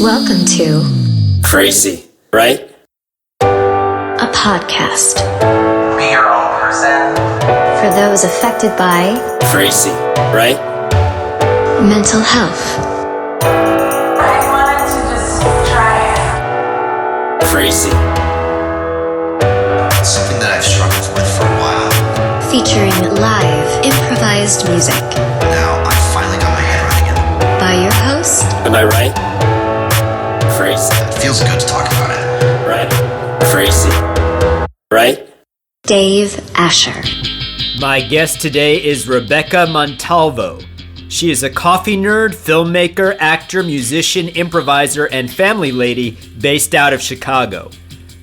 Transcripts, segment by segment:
Welcome to Crazy, right? A podcast Be your own person. for those affected by Crazy, right? mental health. I wanted to just try it. Crazy, It's something that I've struggled with for a while. Featuring live improvised music Now I finally got my head around it. by your host, am I right? Crazy, It feels good to talk about it. right? Crazy, right? Dave Asher. My guest today is Rebecca Montalvo. She is a coffee nerd, filmmaker, actor, musician, improviser, and family lady based out of Chicago.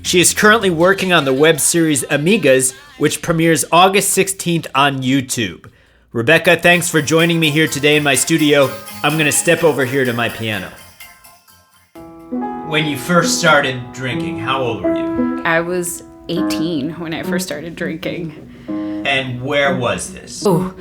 She is currently working on the web series Amigas, which premieres August 16th on YouTube. Rebecca, thanks for joining me here today in my studio. I'm going to step over here to my piano. When you first started drinking, how old were you? I was 18 when I first started drinking. And where was this? Oh,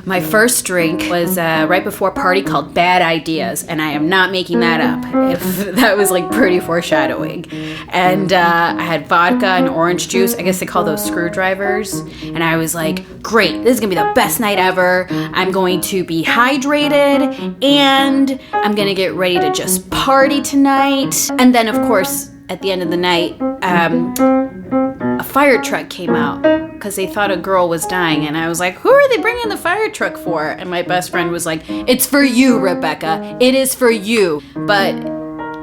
my first drink was right before a party called Bad Ideas, and I am not making that up. If that was like pretty foreshadowing. And I had vodka and orange juice. I guess they call those screwdrivers. And I was like, great, this is gonna be the best night ever. I'm going to be hydrated, and I'm gonna get ready to just party tonight. And then, of course, at the end of the night, a fire truck came out because they thought a girl was dying, and I was like, who are they bringing the fire truck for? And my best friend was like, it's for you, Rebecca. It is for you. But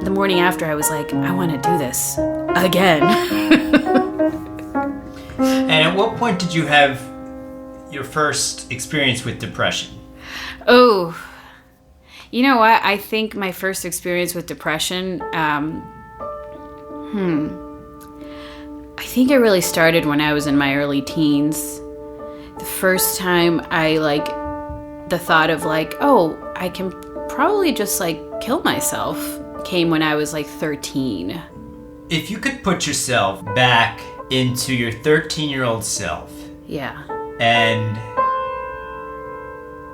the morning after, I was like, I want to do this again. And at what point did you have your first experience with depression? Oh, you know what? I think my first experience with depression, I think it really started when I was in my early teens. The first time the thought of oh, I can probably just kill myself came when I was 13. If you could put yourself back into your 13-year-old self, Yeah. and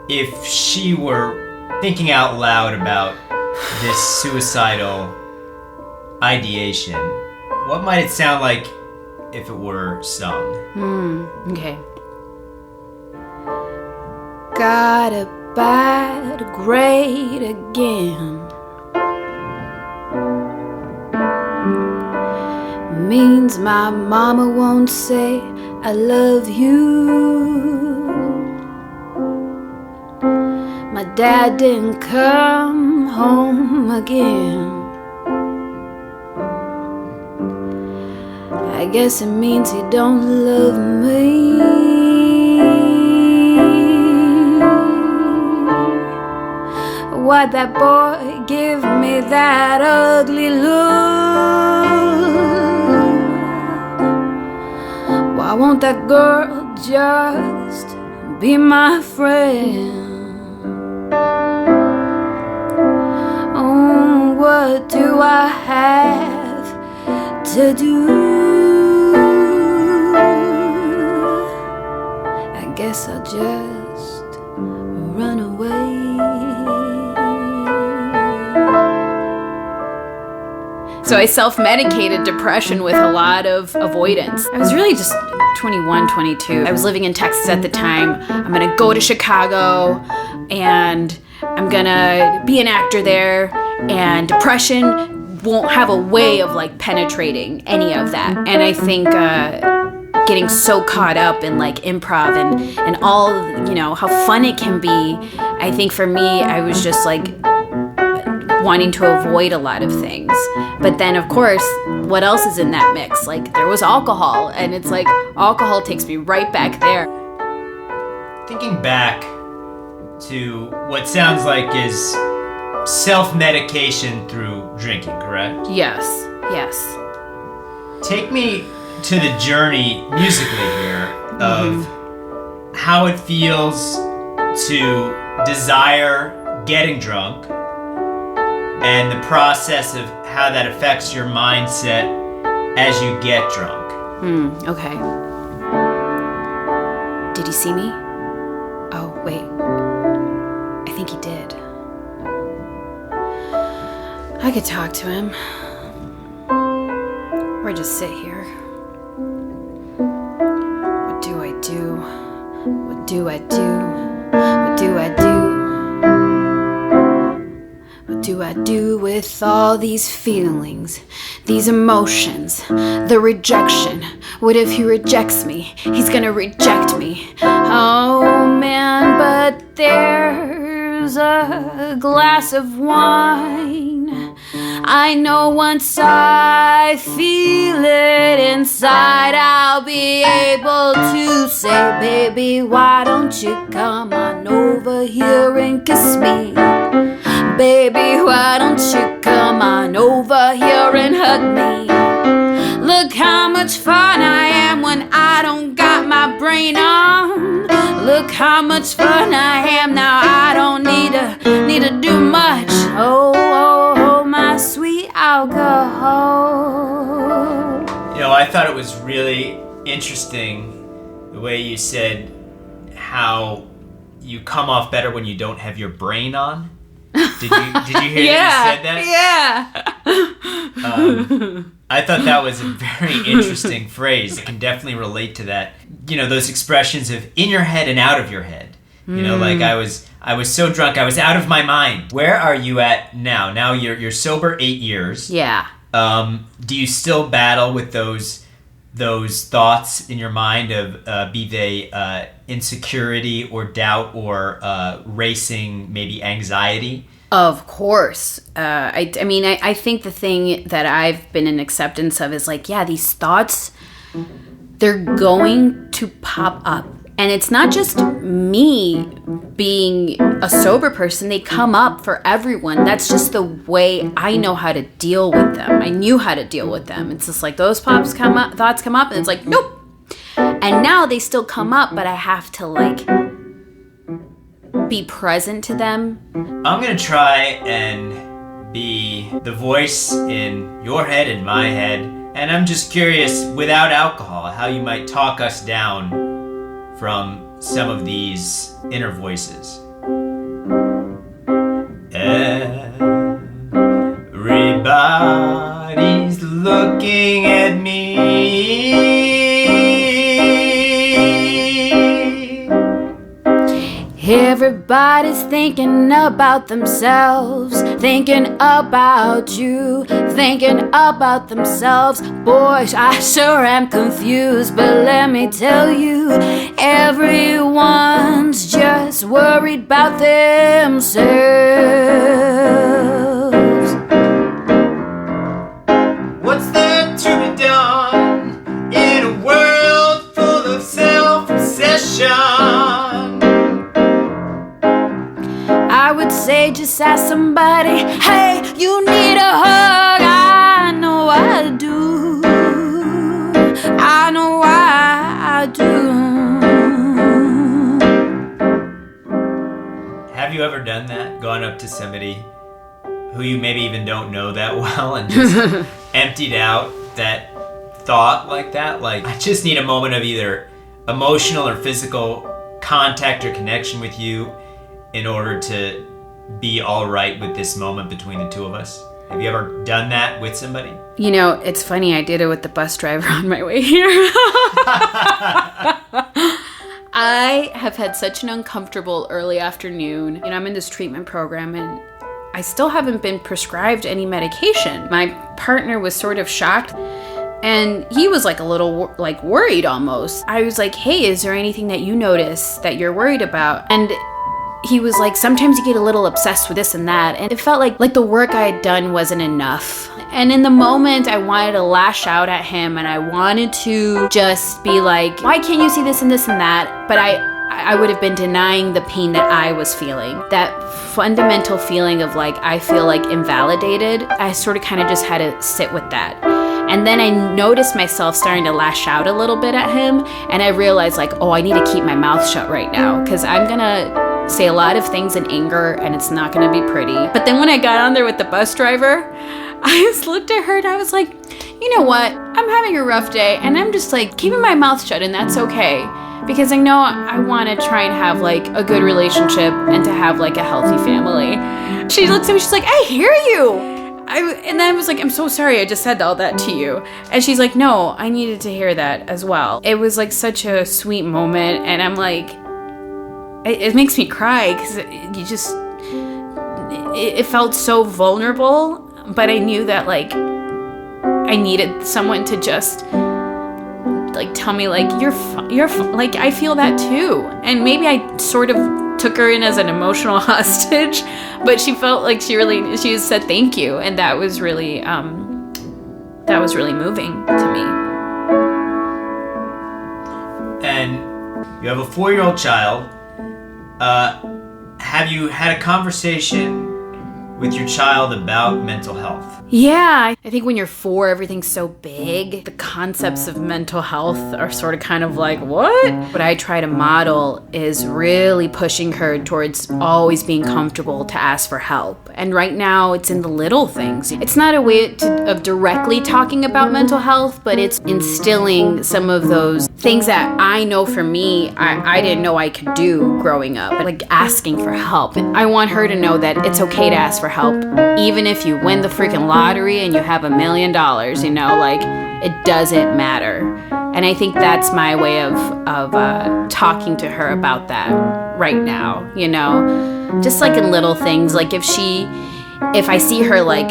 if she were thinking out loud about this suicidal ideation, what might it sound like if it were sung? Okay. Got a bad grade again. Means my mama won't say I love you. My dad didn't come home again. I guess it means he don't love me. Why'd that boy give me that ugly look? Why won't that girl just be my friend? Oh, what do I have to do? I guess I'll just run away. So I self-medicated depression with a lot of avoidance. I was really just 21, 22. I was living in Texas at the time. I'm gonna go to Chicago and I'm gonna be an actor there, and depression won't have a way of penetrating any of that. And I think getting so caught up in improv and all, how fun it can be, I think for me, I was just wanting to avoid a lot of things. But then, of course, what else is in that mix? There was alcohol, and it's alcohol takes me right back there. Thinking back to what sounds like is self-medication through drinking, correct? Yes. Take me to the journey musically here of how it feels to desire getting drunk, and the process of how that affects your mindset as you get drunk. Okay. Did he see me? Oh, wait. I think he did. I could talk to him. Or just sit here. What do I do? What do I do? What do I do? What do I do with all these feelings, these emotions, the rejection? What if he rejects me? He's gonna reject me. Oh man, but there's a glass of wine. I know once I feel it inside, I'll be able to say, baby, why don't you come on over here and kiss me? Baby, why don't you come on over here and hug me? Look how much fun I am when I don't got my brain on. Look how much fun I am now. I don't need to do much. Oh, my sweet alcohol. You know, I thought it was really interesting the way you said how you come off better when you don't have your brain on. Did you hear that you said that? Yeah. I thought that was a very interesting phrase. I can definitely relate to that. You know, those expressions of in your head and out of your head. You know, like I was so drunk, I was out of my mind. Where are you at now? Now you're sober 8 years. Yeah. Do you still battle with those thoughts in your mind of be they insecurity or doubt or racing, maybe anxiety? Of course. I mean, I think the thing that I've been in acceptance of is like, yeah, these thoughts, they're going to pop up. And it's not just me being a sober person. They come up for everyone. That's just the way I know how to deal with them. I knew how to deal with them. It's just like those thoughts come up, and it's like, nope. And now they still come up, but I have to like be present to them. I'm going to try and be the voice in your head and my head. And I'm just curious, without alcohol, how you might talk us down from some of these inner voices. Everybody's looking at me. Everybody's thinking about themselves, thinking about you, thinking about themselves. Boy, I sure am confused, but let me tell you, everyone's just worried about themselves. What's there to be done in a world full of self-obsession? I would say just ask somebody, hey, you need a hug. I know I do. I know I do. Have you ever done that? Gone up to somebody who you maybe even don't know that well and just emptied out that thought like that? Like, I just need a moment of either emotional or physical contact or connection with you in order to be all right with this moment between the two of us. Have you ever done that with somebody? You know, it's funny, I did it with the bus driver on my way here. I have had such an uncomfortable early afternoon. You know, I'm in this treatment program and I still haven't been prescribed any medication. My partner was sort of shocked and he was like a little worried almost. I was like, hey, is there anything that you notice that you're worried about? And he was like, sometimes you get a little obsessed with this and that. And it felt like the work I had done wasn't enough. And in the moment, I wanted to lash out at him and I wanted to just be like, why can't you see this and this and that? But I would have been denying the pain that I was feeling. That fundamental feeling of like, I feel like invalidated. I sort of kind of just had to sit with that. And then I noticed myself starting to lash out a little bit at him. And I realized like, oh, I need to keep my mouth shut right now because I'm gonna say a lot of things in anger and it's not gonna be pretty. But then when I got on there with the bus driver, I just looked at her and I was like, you know what? I'm having a rough day and I'm just like keeping my mouth shut and that's okay. Because I know I want to try and have like a good relationship and to have like a healthy family. She looks at me, she's like, I hear you. And then I was like, I'm so sorry I just said all that to you. And she's like, no, I needed to hear that as well. It was like such a sweet moment. And I'm like, it makes me cry because it felt so vulnerable. But I knew that like I needed someone to just like tell me like, you're like, I feel that too. And maybe I sort of took her in as an emotional hostage, but she felt like she said thank you, and that was really moving to me. And you have a 4-year-old child. Have you had a conversation with your child about mental health? Yeah, I think when you're 4, everything's so big. The concepts of mental health are sort of kind of like, what? What I try to model is really pushing her towards always being comfortable to ask for help. And right now, it's in the little things. It's not a way of directly talking about mental health, but it's instilling some of those things that I know for me, I didn't know I could do growing up, like asking for help. I want her to know that it's okay to ask for help, even if you win the freaking lottery and you have $1 million, you know, like it doesn't matter. And I think that's my way of talking to her about that right now, you know, just like in little things, like if I see her like,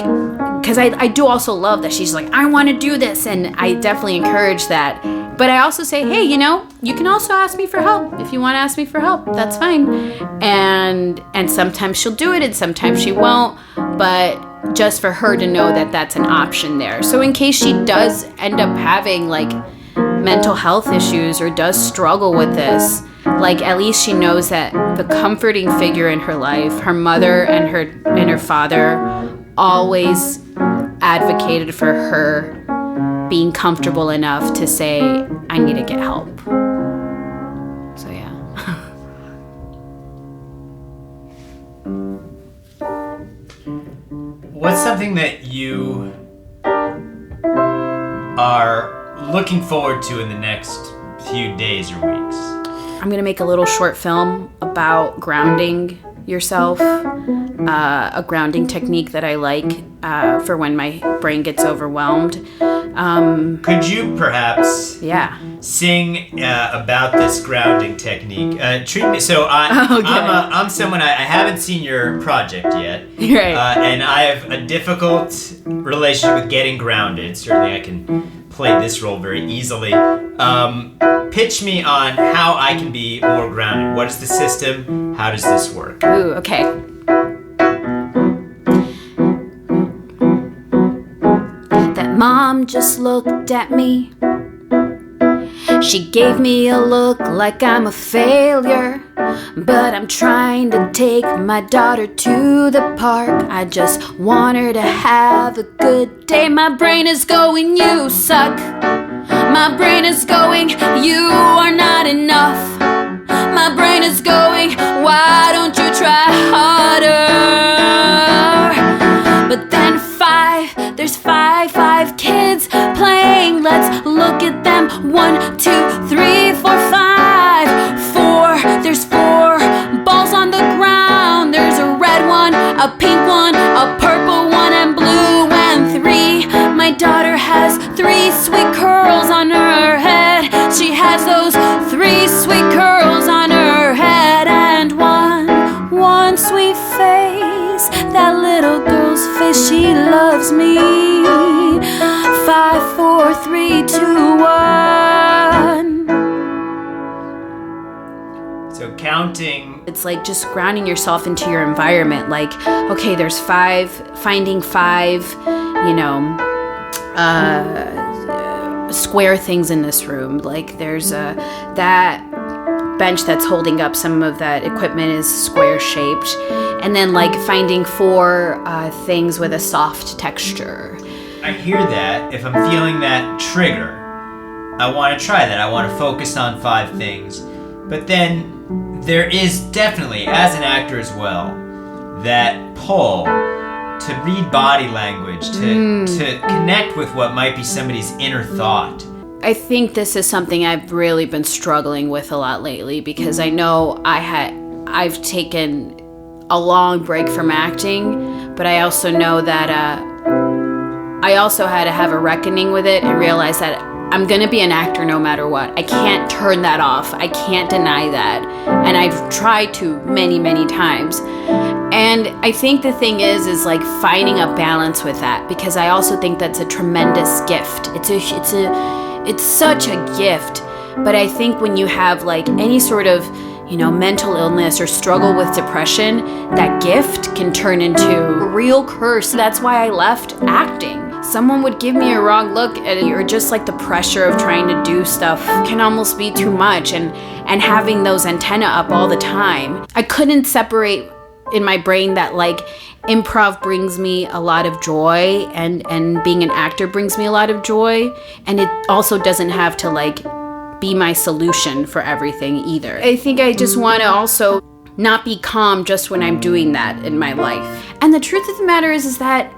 because I do also love that she's like, I want to do this, and I definitely encourage that. But I also say, hey, you know, you can also ask me for help. If you want to ask me for help, that's fine. And sometimes she'll do it and sometimes she won't. But just for her to know that that's an option there. So in case she does end up having like mental health issues or does struggle with this, like at least she knows that the comforting figure in her life, her mother and her father, always advocated for her being comfortable enough to say, I need to get help. So yeah. What's something that you are looking forward to in the next few days or weeks? I'm gonna make a little short film about grounding yourself, a grounding technique that I like for when my brain gets overwhelmed. Could you perhaps sing about this grounding technique? Treat me so. I'm someone I haven't seen your project yet, right? And I have a difficult relationship with getting grounded. Certainly, I can play this role very easily. Pitch me on how I can be more grounded. What is the system? How does this work? Ooh, okay. That mom just looked at me. She gave me a look like I'm a failure. But I'm trying to take my daughter to the park. I just want her to have a good day. My brain is going, you suck. My brain is going, you are not enough. My brain is going, why don't you try harder? But then there's five kids playing. Let's look at them. 1, 2, 3, 4, 5. 4, there's 4 balls on the ground. There's a red one, a pink one, a purple one, and blue, and 3. My daughter has 3 sweet curls on her head. She has those 3 sweet curls on her head, and one sweet face. That little girl's face, she loves me. 5, 4, 3, 2, 1. So counting. It's like just grounding yourself into your environment. Like, okay, there's 5, finding 5, you know, square things in this room. Like there's that bench that's holding up some of that equipment is square shaped, and then like finding 4 things with a soft texture. I hear that. If I'm feeling that trigger, I want to try that. I want to focus on 5 things. But then there is definitely, as an actor as well, that pull to read body language, to connect with what might be somebody's inner thought. I think this is something I've really been struggling with a lot lately, because I know I've taken a long break from acting, but I also know that I also had to have a reckoning with it and realize that I'm going to be an actor no matter what. I can't turn that off. I can't deny that. And I've tried to many, many times. And I think the thing is like finding a balance with that, because I also think that's a tremendous gift. It's such a gift. But I think when you have like any sort of, mental illness or struggle with depression, that gift can turn into a real curse. That's why I left acting. Someone would give me a wrong look at it, or just like the pressure of trying to do stuff can almost be too much, and having those antenna up all the time. I couldn't separate in my brain that like improv brings me a lot of joy and being an actor brings me a lot of joy, and it also doesn't have to like be my solution for everything either. I think I just want to also not be calm just when I'm doing that in my life. And the truth of the matter is that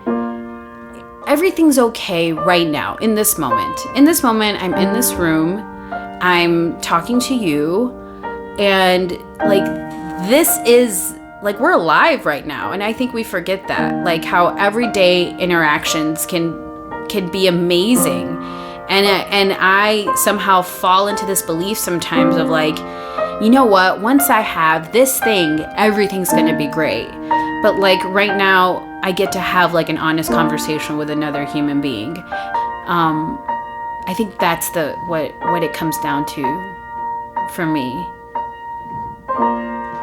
everything's okay right now, in this moment. In this moment, I'm in this room, I'm talking to you, and like this is like we're alive right now. And I think we forget that, like how everyday interactions can be amazing. And I somehow fall into this belief sometimes of like, you know what, once I have this thing, everything's gonna be great. But like right now, I get to have like an honest conversation with another human being. I think that's what it comes down to for me.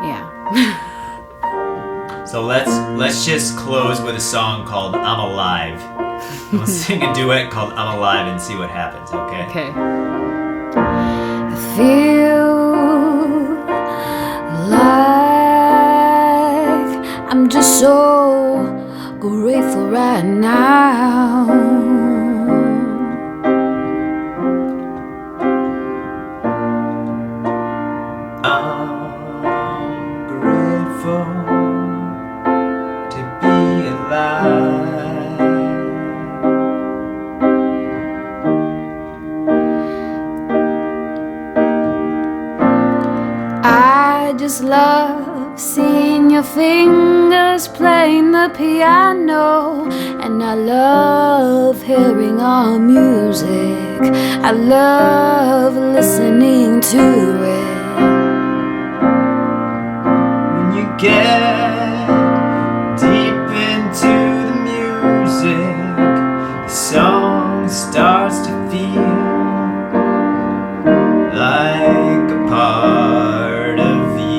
Yeah. So let's just close with a song called I'm Alive. We'll sing a duet called I'm Alive and see what happens, okay? Okay. I feel like I'm just so grateful right now. I'm grateful to be alive. I just love seeing your fingers playing the piano, and I love hearing our music. I love listening to it. When you get deep into the music, the song starts to feel like a part of you.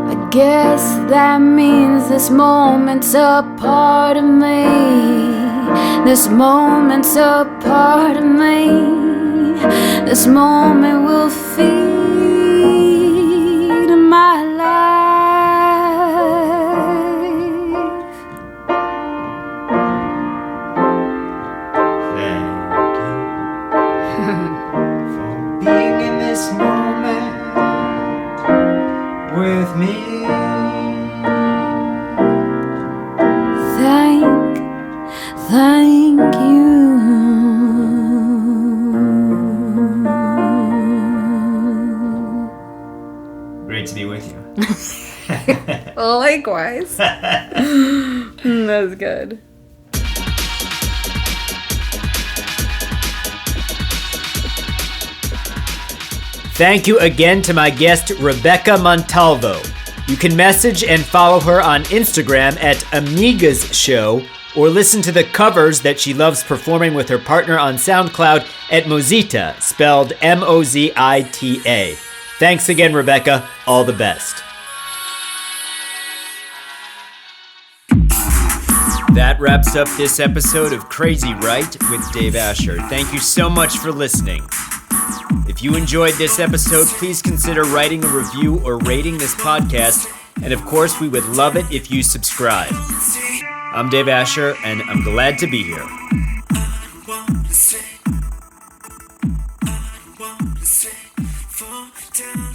I guess that means this moment's a part of me. This moment's a part of me. This moment will feed my life. Thank you for being in this moment with me. Thank you. Great to be with you. Likewise. That was good. Thank you again to my guest, Rebecca Montalvo. You can message and follow her on Instagram at Amigas Show, or listen to the covers that she loves performing with her partner on SoundCloud at Mozita, spelled Mozita. Thanks again, Rebecca. All the best. That wraps up this episode of Crazy Right with Dave Asher. Thank you so much for listening. If you enjoyed this episode, please consider writing a review or rating this podcast. And of course, we would love it if you subscribe. I'm Dave Asher, and I'm glad to be here. Fall down.